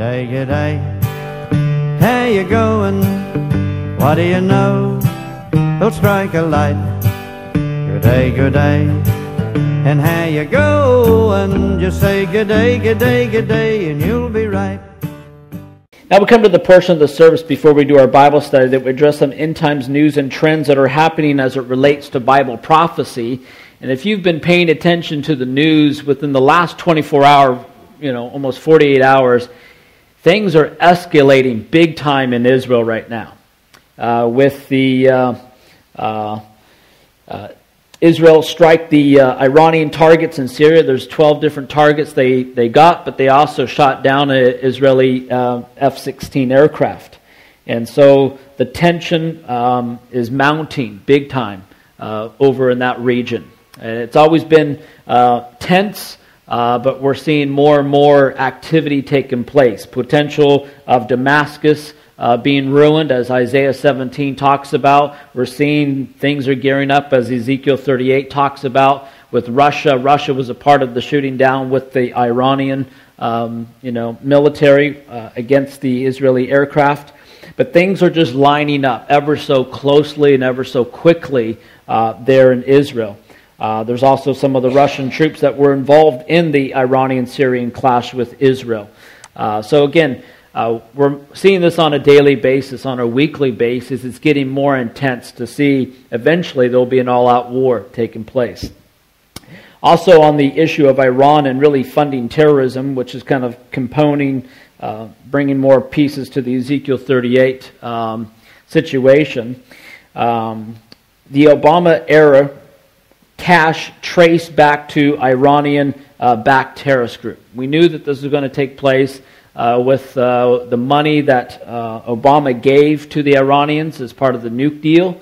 G'day, g'day. How you going? What do you know? They'll strike a light. G'day, g'day. And how you going? Just say g'day, g'day, g'day, and you'll be right. Now we come to the portion of the service before we do our Bible study that we address some end times news and trends that are happening as it relates to Bible prophecy. And if you've been paying attention to the news within the last 24 hours, almost 48 hours, things are escalating big time in Israel right now. With the Israel strike the Iranian targets in Syria. There's 12 different targets they got, but they also shot down an Israeli F-16 aircraft. And so the tension is mounting big time over in that region. And it's always been tense, but we're seeing more and more activity taking place. Potential of Damascus being ruined, as Isaiah 17 talks about. We're seeing things are gearing up, as Ezekiel 38 talks about, with Russia. Russia was a part of the shooting down with the Iranian, military against the Israeli aircraft. But things are just lining up ever so closely and ever so quickly there in Israel. There's also some of the Russian troops that were involved in the Iranian-Syrian clash with Israel. So again, we're seeing this on a daily basis, on a weekly basis. It's getting more intense to see eventually there will be an all-out war taking place. Also on the issue of Iran and really funding terrorism, which is kind of compounding, bringing more pieces to the Ezekiel 38 situation. The Obama era cash traced back to Iranian-backed terrorist group. We knew that this was going to take place with the money that Obama gave to the Iranians as part of the nuke deal.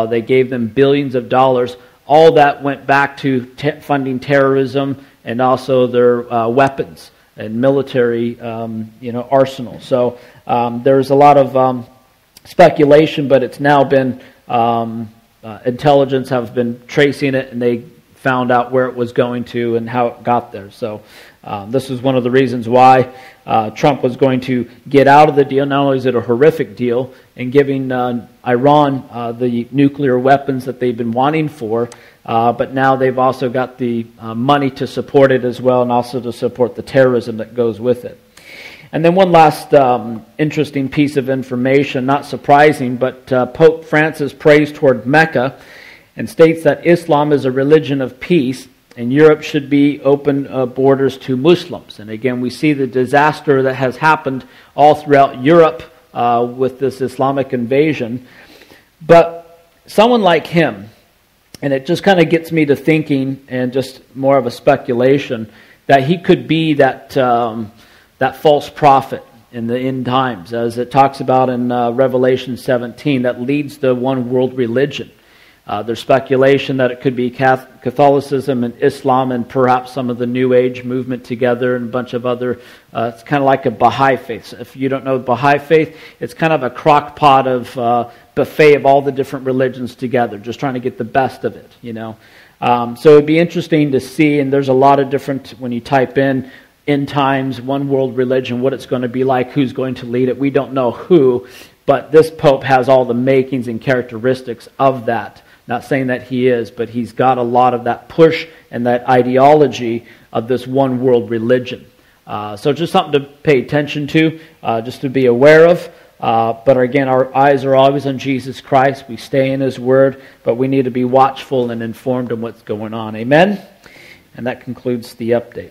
They gave them billions of dollars. All that went back to funding terrorism and also their weapons and military arsenal. So there's a lot of speculation, but it's now been intelligence have been tracing it, and they found out where it was going to and how it got there. So this is one of the reasons why Trump was going to get out of the deal. Not only is it a horrific deal in giving Iran the nuclear weapons that they've been wanting for, but now they've also got the money to support it as well, and also to support the terrorism that goes with it. And then one last interesting piece of information, not surprising, but Pope Francis prays toward Mecca and states that Islam is a religion of peace and Europe should be open borders to Muslims. And again, we see the disaster that has happened all throughout Europe with this Islamic invasion. But someone like him, and it just kind of gets me to thinking, and just more of a speculation, that he could be that false prophet in the end times, as it talks about in Revelation 17, that leads the one world religion. There's speculation that it could be Catholicism and Islam and perhaps some of the New Age movement together and a bunch of other, it's kind of like a Baha'i faith. If you don't know Baha'i faith, it's kind of a crock pot of buffet of all the different religions together, just trying to get the best of it, So it'd be interesting to see, and there's a lot of different, when you type in end times, one world religion, what it's going to be like, who's going to lead it. We don't know who, but this Pope has all the makings and characteristics of that. Not saying that he is, but he's got a lot of that push and that ideology of this one world religion. So just something to pay attention to, just to be aware of. But again, our eyes are always on Jesus Christ. We stay in His Word, but we need to be watchful and informed on what's going on. Amen? And that concludes the update.